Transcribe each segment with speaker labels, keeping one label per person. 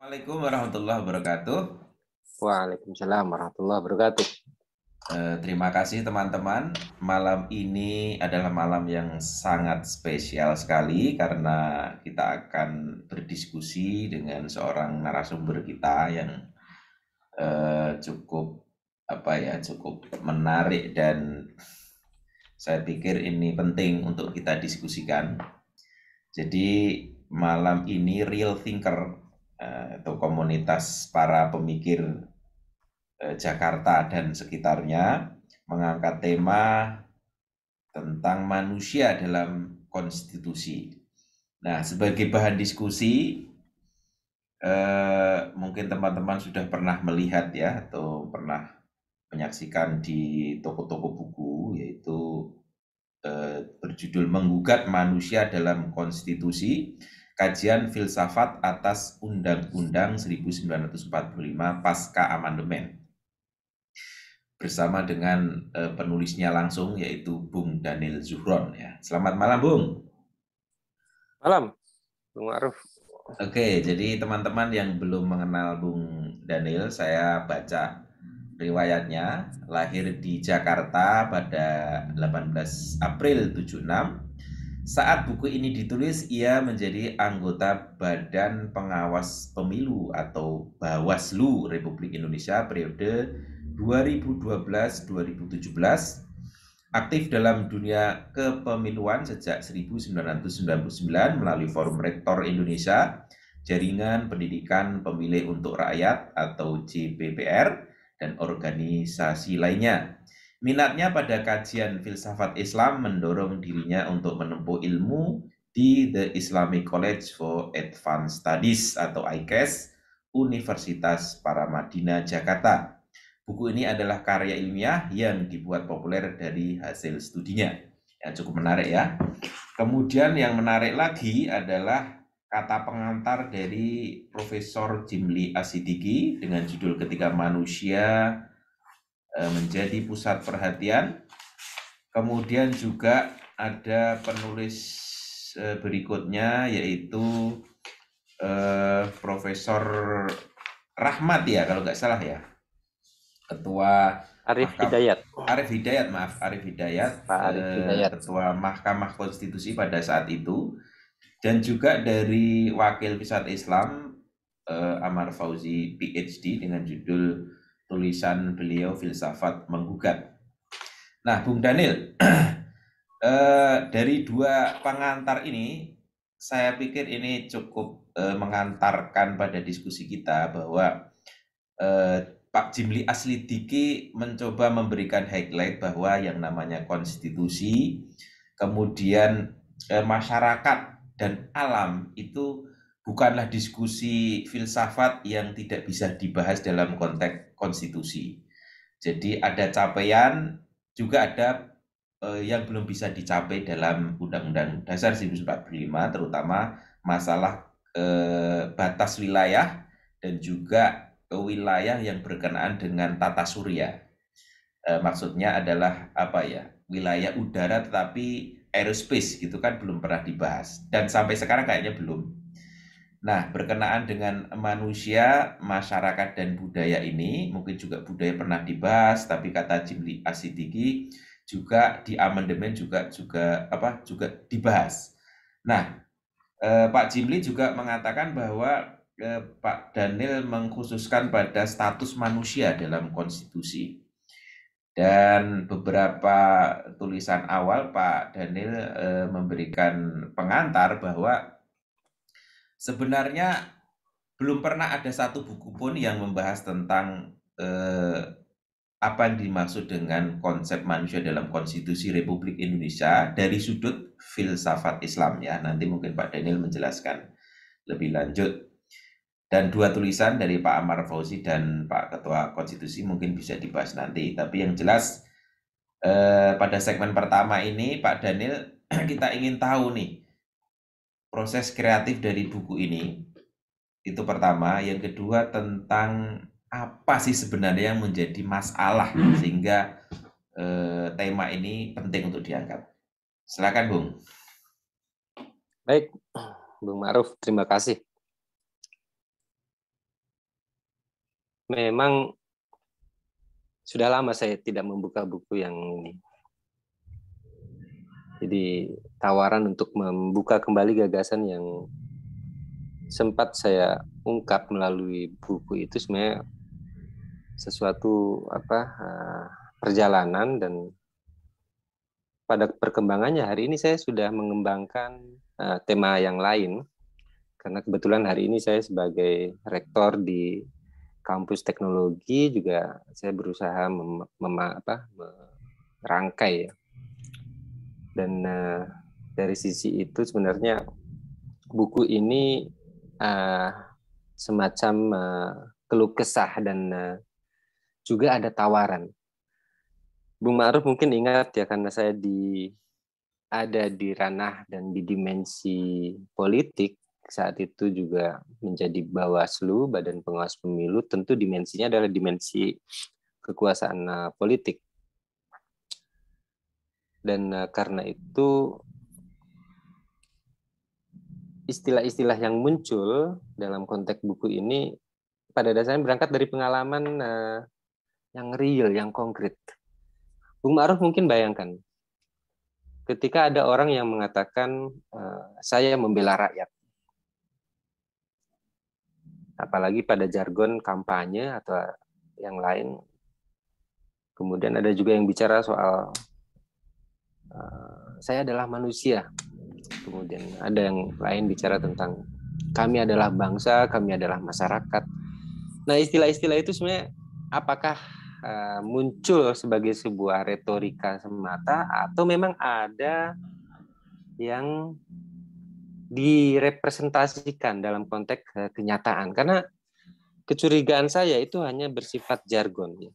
Speaker 1: Assalamualaikum warahmatullahi wabarakatuh.
Speaker 2: Waalaikumsalam warahmatullahi wabarakatuh.
Speaker 1: Terima kasih teman-teman. Malam ini adalah malam yang sangat spesial sekali karena kita akan berdiskusi dengan seorang narasumber kita yang cukup cukup menarik dan saya pikir ini penting untuk kita diskusikan. Jadi malam ini Real Thinker atau komunitas para pemikir Jakarta dan sekitarnya mengangkat tema tentang manusia dalam konstitusi. Nah, sebagai bahan diskusi, mungkin teman-teman sudah pernah melihat ya, atau pernah menyaksikan di toko-toko buku, yaitu berjudul Menggugat Manusia dalam Konstitusi, Kajian Filsafat atas Undang-Undang 1945 Pasca Amandemen, bersama dengan penulisnya langsung yaitu Bung Daniel Zuhron ya. Selamat malam Bung.
Speaker 2: Malam, Bung Ma'ruf.
Speaker 1: Oke, jadi teman-teman yang belum mengenal Bung Daniel, saya baca riwayatnya. Lahir di Jakarta pada 18 April 76. Saat buku ini ditulis, ia menjadi anggota Badan Pengawas Pemilu atau Bawaslu Republik Indonesia periode 2012-2017, aktif dalam dunia kepemiluan sejak 1999 melalui Forum Rektor Indonesia, Jaringan Pendidikan Pemilih untuk Rakyat atau JPPR, dan organisasi lainnya. Minatnya pada kajian filsafat Islam mendorong dirinya untuk menempuh ilmu di The Islamic College for Advanced Studies atau ICAS, Universitas Paramadina, Jakarta. Buku ini adalah karya ilmiah yang dibuat populer dari hasil studinya. Ya, cukup menarik ya. Kemudian yang menarik lagi adalah kata pengantar dari Profesor Jimli Asidiki dengan judul Ketika Manusia Menjadi Pusat Perhatian. Kemudian juga ada penulis berikutnya yaitu Profesor Rahmat ya kalau nggak salah ya, Ketua
Speaker 2: Arif
Speaker 1: Mahkamah
Speaker 2: Hidayat.
Speaker 1: Arif Hidayat,
Speaker 2: Pak Arif Hidayat.
Speaker 1: Ketua Mahkamah Konstitusi pada saat itu, dan juga dari Wakil Pusat Islam Amar Fauzi PhD dengan judul tulisan beliau Filsafat Menggugat. Nah, Bung Daniel, dari dua pengantar ini, saya pikir ini cukup mengantarkan pada diskusi kita bahwa Pak Jimli Asidiki mencoba memberikan highlight bahwa yang namanya konstitusi, kemudian masyarakat dan alam itu bukanlah diskusi filsafat yang tidak bisa dibahas dalam konteks konstitusi. Jadi ada capaian, juga ada yang belum bisa dicapai dalam Undang-Undang Dasar 1945, terutama masalah batas wilayah dan juga wilayah yang berkenaan dengan tata surya. Maksudnya adalah apa ya? Wilayah udara tetapi aerospace gitu kan belum pernah dibahas dan sampai sekarang kayaknya belum. Nah, berkenaan dengan manusia, masyarakat dan budaya ini, mungkin juga budaya pernah dibahas, tapi kata Jimli Asidiki juga di amandemen juga dibahas. Nah, Pak Jimli juga mengatakan bahwa Pak Daniel mengkhususkan pada status manusia dalam konstitusi. Dan beberapa tulisan awal Pak Daniel memberikan pengantar bahwa sebenarnya belum pernah ada satu buku pun yang membahas tentang apa yang dimaksud dengan konsep manusia dalam konstitusi Republik Indonesia dari sudut filsafat Islam ya. Nanti mungkin Pak Daniel menjelaskan lebih lanjut. Dan dua tulisan dari Pak Amar Fauzi dan Pak Ketua Konstitusi mungkin bisa dibahas nanti. Tapi yang jelas pada segmen pertama ini Pak Daniel kita ingin tahu nih proses kreatif dari buku ini. Itu pertama. Yang kedua tentang apa sih sebenarnya yang menjadi masalah sehingga tema ini penting untuk diangkat. Silakan Bung.
Speaker 2: Baik, Bung Ma'ruf, terima kasih. memang sudah lama saya tidak membuka buku yang ini. Jadi tawaran untuk membuka kembali gagasan yang sempat saya ungkap melalui buku itu sebenarnya sesuatu perjalanan, dan pada perkembangannya hari ini saya sudah mengembangkan tema yang lain, karena kebetulan hari ini saya sebagai rektor di kampus teknologi juga saya berusaha merangkai ya. Dan dari sisi itu sebenarnya buku ini semacam keluh kesah dan juga ada tawaran. Bung Ma'ruf mungkin ingat ya, karena saya ada di ranah dan di dimensi politik, saat itu juga menjadi Bawaslu, Badan Pengawas Pemilu, tentu dimensinya adalah dimensi kekuasaan politik. Dan karena itu istilah-istilah yang muncul dalam konteks buku ini pada dasarnya berangkat dari pengalaman yang real, yang konkret. Bung Ma'ruf mungkin bayangkan, ketika ada orang yang mengatakan saya membela rakyat, apalagi pada jargon kampanye atau yang lain. Kemudian ada juga yang bicara soal saya adalah manusia. Kemudian ada yang lain bicara tentang kami adalah bangsa, kami adalah masyarakat. Nah, istilah-istilah itu sebenarnya apakah muncul sebagai sebuah retorika semata atau memang ada yang direpresentasikan dalam konteks kenyataan? Karena kecurigaan saya itu hanya bersifat jargon, ya.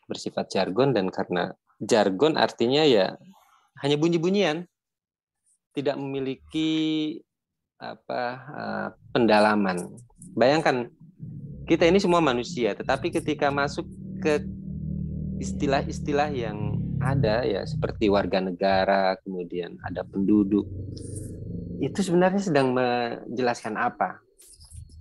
Speaker 2: Bersifat jargon, dan karena jargon artinya ya hanya bunyi-bunyian, tidak memiliki pendalaman. Bayangkan, kita ini semua manusia, tetapi ketika masuk ke istilah-istilah yang ada ya, seperti warga negara, kemudian ada penduduk, itu sebenarnya sedang menjelaskan apa?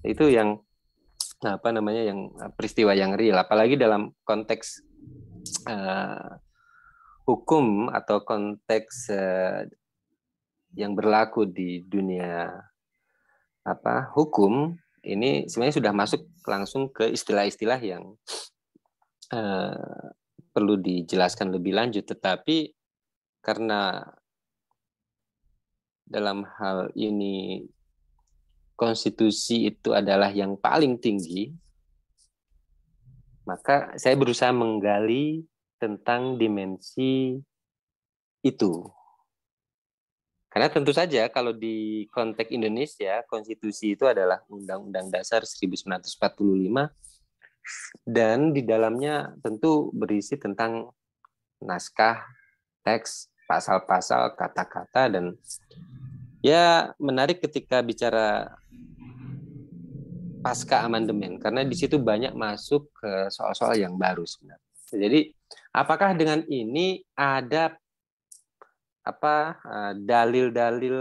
Speaker 2: Itu yang yang peristiwa yang real, apalagi dalam konteks hukum atau konteks yang berlaku di dunia hukum. Ini sebenarnya sudah masuk langsung ke istilah-istilah yang perlu dijelaskan lebih lanjut. Tetapi karena dalam hal ini konstitusi itu adalah yang paling tinggi, maka saya berusaha menggali tentang dimensi itu. Karena tentu saja kalau di konteks Indonesia, konstitusi itu adalah Undang-Undang Dasar 1945, dan di dalamnya tentu berisi tentang naskah, teks, pasal-pasal, kata-kata, dan ya menarik ketika bicara pasca amandemen, karena di situ banyak masuk ke soal-soal yang baru sebenarnya. Jadi apakah dengan ini ada dalil-dalil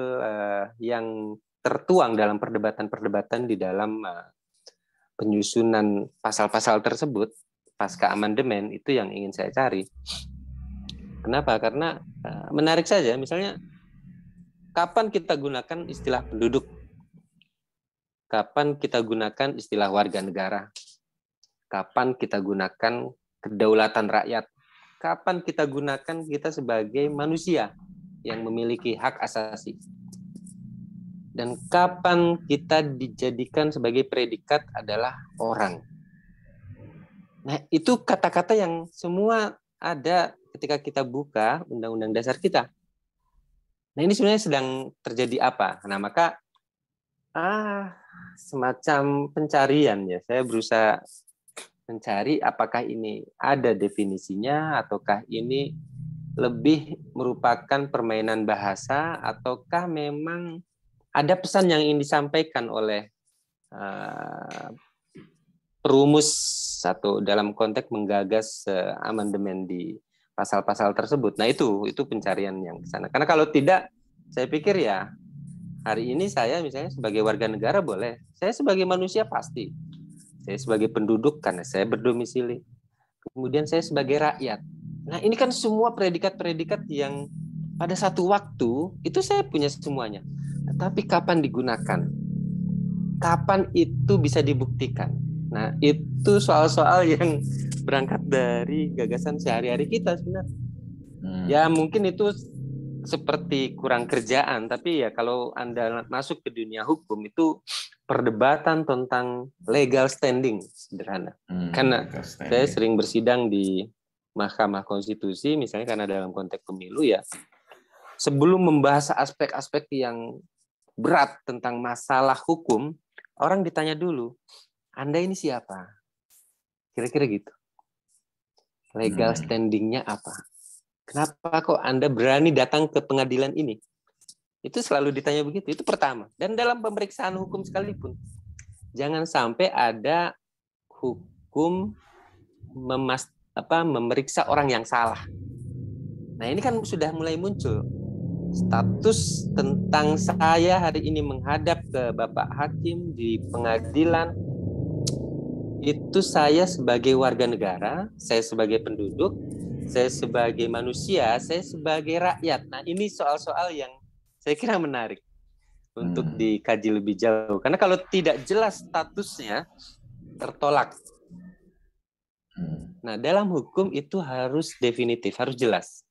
Speaker 2: yang tertuang dalam perdebatan-perdebatan di dalam penyusunan pasal-pasal tersebut pasca amandemen, itu yang ingin saya cari. Kenapa? Karena menarik saja, misalnya kapan kita gunakan istilah penduduk, kapan kita gunakan istilah warga negara, kapan kita gunakan kedaulatan rakyat, kapan kita gunakan kita sebagai manusia yang memiliki hak asasi, dan kapan kita dijadikan sebagai predikat adalah orang. Nah, itu kata-kata yang semua ada ketika kita buka Undang-Undang Dasar kita. Nah, ini sebenarnya sedang terjadi apa? Nah, maka semacam pencarian ya. Saya berusaha mencari apakah ini ada definisinya, ataukah ini lebih merupakan permainan bahasa, ataukah memang ada pesan yang ingin disampaikan oleh perumus atau dalam konteks menggagas amandemen di pasal-pasal tersebut. Nah, itu pencarian yang ke sana. Karena kalau tidak, saya pikir ya hari ini saya misalnya sebagai warga negara boleh, saya sebagai manusia pasti. Saya sebagai penduduk karena saya berdomisili. Kemudian saya sebagai rakyat. Nah, ini kan semua predikat-predikat yang pada satu waktu itu saya punya semuanya. Tapi kapan digunakan? Kapan itu bisa dibuktikan? Nah, itu soal-soal yang berangkat dari gagasan sehari-hari kita sebenarnya. Ya, mungkin itu seperti kurang kerjaan, tapi ya kalau Anda masuk ke dunia hukum itu perdebatan tentang legal standing sederhana. Karena saya sering bersidang di Mahkamah Konstitusi misalnya karena dalam konteks pemilu ya. Sebelum membahas aspek-aspek yang berat tentang masalah hukum, orang ditanya dulu, Anda ini siapa? Kira-kira gitu. Legal standing-nya apa? Kenapa kok Anda berani datang ke pengadilan ini? Itu selalu ditanya begitu. Itu pertama. Dan dalam pemeriksaan hukum sekalipun, jangan sampai ada hukum memeriksa orang yang salah. Nah, ini kan sudah mulai muncul. Status tentang saya hari ini menghadap ke Bapak Hakim di pengadilan, itu saya sebagai warga negara, saya sebagai penduduk, saya sebagai manusia, saya sebagai rakyat. Nah, ini soal-soal yang saya kira menarik untuk dikaji lebih jauh. Karena kalau tidak jelas statusnya, tertolak. Nah, dalam hukum itu harus definitif, harus jelas.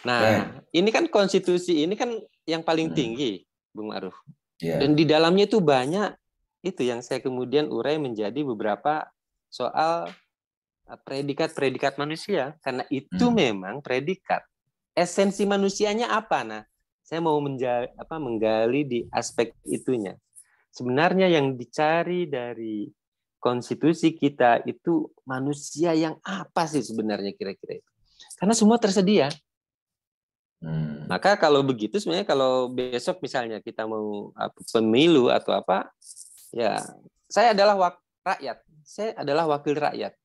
Speaker 2: Nah, ini kan konstitusi, ini kan yang paling tinggi, Bung Ma'ruf. Dan di dalamnya itu banyak, itu yang saya kemudian urai menjadi beberapa soal predikat-predikat manusia. Karena itu memang predikat. Esensi manusianya apa? Nah, saya mau menggali di aspek itunya. Sebenarnya yang dicari dari konstitusi kita itu manusia yang apa sih sebenarnya kira-kira itu? Karena semua tersedia. Maka kalau begitu sebenarnya kalau besok misalnya kita mau pemilu atau apa, ya saya adalah rakyat. Saya adalah wakil rakyat.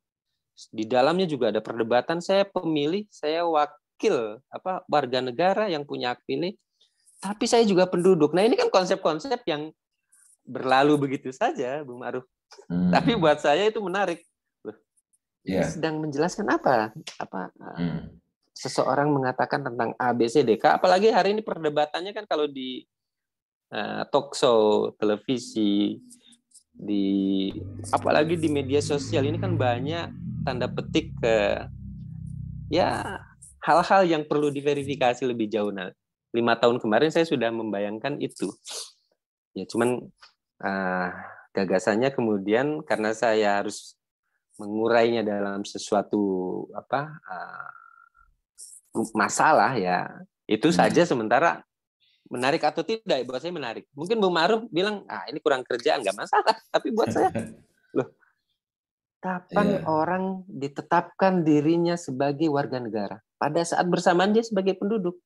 Speaker 2: Di dalamnya juga ada perdebatan, saya pemilih, saya wakil warga negara yang punya hak pilih, tapi saya juga penduduk. Nah, ini kan konsep-konsep yang berlalu begitu saja, Bung Ma'ruf. Tapi buat saya itu menarik. Ini sedang menjelaskan apa? Seseorang mengatakan tentang A, B, C, D, K. Apalagi hari ini perdebatannya kan kalau di talk show, televisi, apalagi di media sosial ini kan banyak tanda petik hal-hal yang perlu diverifikasi lebih jauh. Nah, 5 tahun kemarin saya sudah membayangkan itu. Ya, cuman gagasannya kemudian karena saya harus mengurainya dalam sesuatu masalah ya, itu saja sementara menarik atau tidak buat saya menarik. Mungkin Bung Ma'ruf bilang, ini kurang kerjaan, nggak masalah. Tapi buat saya, loh, kapan orang ditetapkan dirinya sebagai warga negara? Pada saat bersamaan dia sebagai penduduk.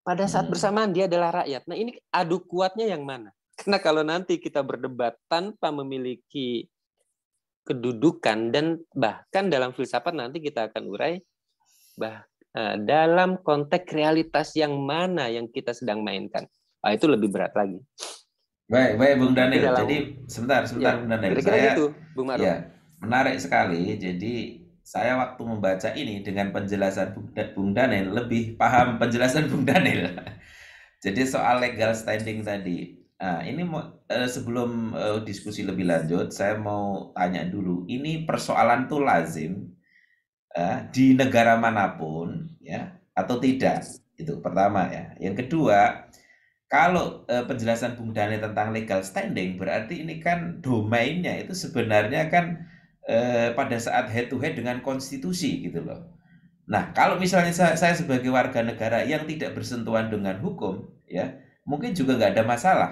Speaker 2: Pada saat bersamaan dia adalah rakyat. Nah, ini adu kuatnya yang mana? Karena kalau nanti kita berdebat tanpa memiliki kedudukan dan bahkan dalam filsafat nanti kita akan urai dalam konteks realitas yang mana yang kita sedang mainkan. Itu lebih berat lagi.
Speaker 1: Baik, Bung Daniel. Jadi sebentar, Bung Daniel.
Speaker 2: Kira-kira gitu, Bung Ma'ruf.
Speaker 1: Ya, menarik sekali. Jadi saya waktu membaca ini dengan penjelasan Bung Daniel lebih paham penjelasan Bung Daniel. Jadi soal legal standing tadi. Nah, ini sebelum diskusi lebih lanjut, saya mau tanya dulu. Ini persoalan tuh lazim di negara manapun ya atau tidak? Itu pertama ya. Yang kedua, kalau penjelasan Bung Daniel tentang legal standing berarti ini kan domainnya itu sebenarnya kan pada saat head to head dengan konstitusi gitu loh. Nah, kalau misalnya saya sebagai warga negara yang tidak bersentuhan dengan hukum ya, mungkin juga nggak ada masalah.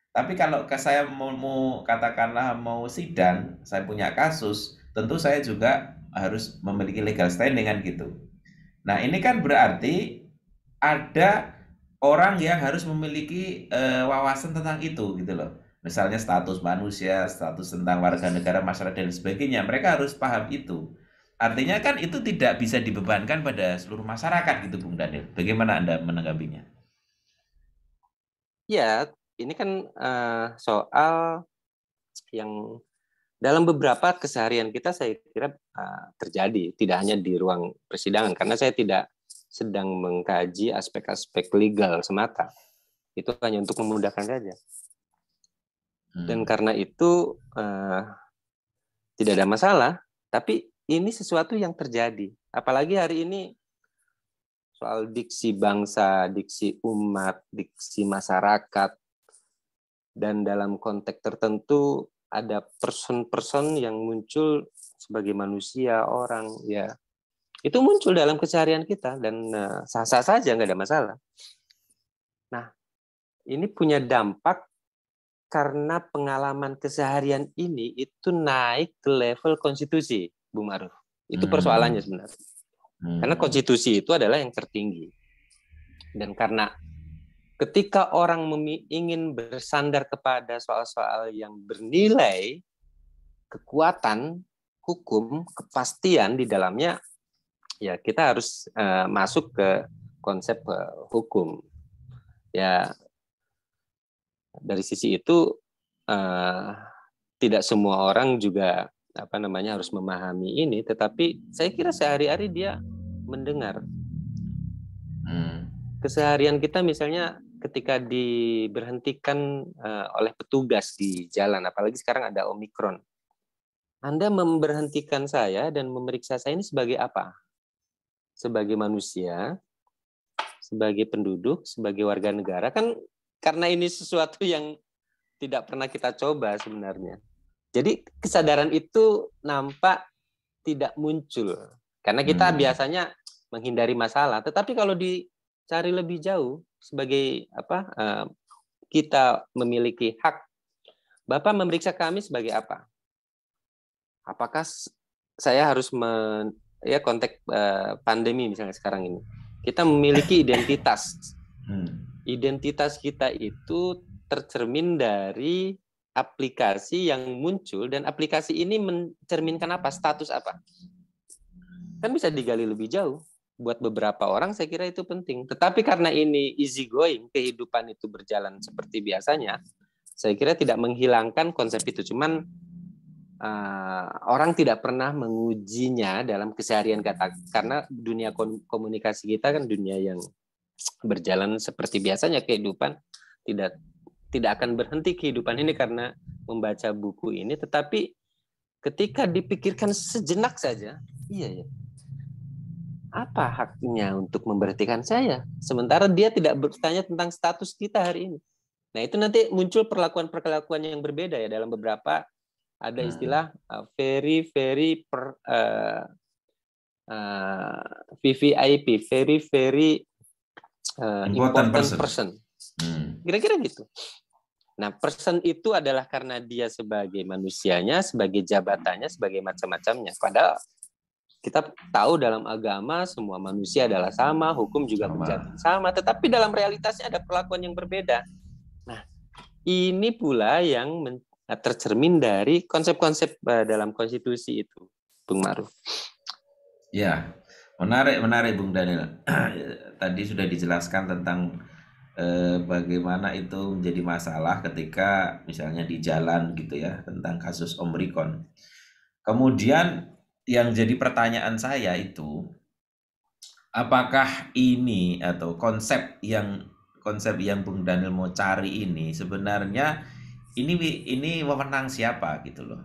Speaker 1: Tapi kalau saya mau katakanlah mau sidang, saya punya kasus, tentu saya juga harus memiliki legal standing kan gitu. Nah, ini kan berarti ada orang yang harus memiliki wawasan tentang itu gitu loh. Misalnya status manusia, status tentang warga negara, masyarakat dan sebagainya. Mereka harus paham itu. Artinya kan itu tidak bisa dibebankan pada seluruh masyarakat gitu, Bung Daniel. Bagaimana Anda menanggapinya?
Speaker 2: Ya, ini kan soal yang dalam beberapa keseharian kita saya kira terjadi, tidak hanya di ruang persidangan, karena saya tidak sedang mengkaji aspek-aspek legal semata. Itu hanya untuk memudahkan saja. Dan karena itu tidak ada masalah, tapi ini sesuatu yang terjadi. Apalagi hari ini soal diksi bangsa, diksi umat, diksi masyarakat, dan dalam konteks tertentu ada person-person yang muncul sebagai manusia, orang, ya itu muncul dalam keseharian kita dan sah-sah saja, nggak ada masalah. Nah, ini punya dampak karena pengalaman keseharian ini itu naik ke level konstitusi, Bung Maruf. Itu persoalannya sebenarnya. Karena konstitusi itu adalah yang tertinggi. Dan karena ketika orang ingin bersandar kepada soal-soal yang bernilai kekuatan hukum, kepastian di dalamnya, ya kita harus masuk ke konsep hukum. Ya, dari sisi itu tidak semua orang juga harus memahami ini, tetapi saya kira sehari-hari dia mendengar. Keseharian kita misalnya ketika diberhentikan oleh petugas di jalan, apalagi sekarang ada Omikron. Anda memberhentikan saya dan memeriksa saya ini sebagai apa? Sebagai manusia, sebagai penduduk, sebagai warga negara, kan karena ini sesuatu yang tidak pernah kita coba sebenarnya. Jadi kesadaran itu nampak tidak muncul karena kita biasanya menghindari masalah. Tetapi kalau dicari lebih jauh, sebagai kita memiliki hak. Bapak memeriksa kami sebagai apa? Apakah saya harus konteks pandemi misalnya sekarang ini, kita memiliki identitas. Identitas kita itu tercermin dari aplikasi yang muncul, dan aplikasi ini mencerminkan apa? Status apa? Kan bisa digali lebih jauh. Buat beberapa orang saya kira itu penting. Tetapi karena ini easy going, kehidupan itu berjalan seperti biasanya, saya kira tidak menghilangkan konsep itu. Cuman orang tidak pernah mengujinya dalam keseharian kata, karena dunia komunikasi kita kan dunia yang berjalan seperti biasanya, kehidupan tidak akan berhenti kehidupan ini karena membaca buku ini. Tetapi ketika dipikirkan sejenak saja, iya ya, apa haknya untuk memberhentikan saya? Sementara dia tidak bertanya tentang status kita hari ini. Nah, itu nanti muncul perlakuan-perlakuan yang berbeda ya. Dalam beberapa ada istilah very VVIP, very important person. Kira-kira gitu. Nah, person itu adalah karena dia sebagai manusianya, sebagai jabatannya, sebagai macam-macamnya. Padahal kita tahu dalam agama semua manusia adalah sama, hukum juga menjamin sama, tetapi dalam realitasnya ada perlakuan yang berbeda. Nah, ini pula yang tercermin dari konsep-konsep dalam konstitusi itu, Bung Maruf.
Speaker 1: Ya, menarik Bung Daniel. Tadi sudah dijelaskan tentang bagaimana itu menjadi masalah ketika misalnya di jalan gitu ya, tentang kasus Omikron. Kemudian yang jadi pertanyaan saya itu, apakah ini atau konsep yang Bung Daniel mau cari ini sebenarnya ini wewenang siapa gitu loh.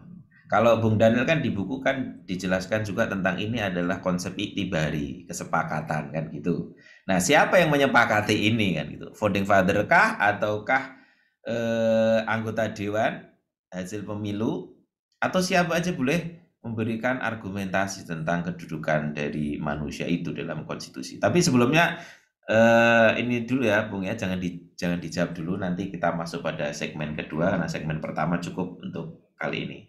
Speaker 1: Kalau Bung Daniel kan di buku kan dijelaskan juga tentang ini adalah konsep iktibari, kesepakatan kan gitu. Nah, siapa yang menyepakati ini kan gitu? Founding father kah ataukah anggota dewan hasil pemilu, atau siapa aja boleh memberikan argumentasi tentang kedudukan dari manusia itu dalam konstitusi. Tapi sebelumnya ini dulu ya Bung ya, jangan dijawab dulu, nanti kita masuk pada segmen kedua karena segmen pertama cukup untuk kali ini.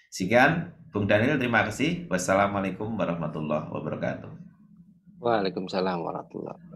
Speaker 1: Sekian Bung Daniel, terima kasih. Wassalamualaikum warahmatullahi wabarakatuh.
Speaker 2: Waalaikumsalam warahmatullahi wabarakatuh.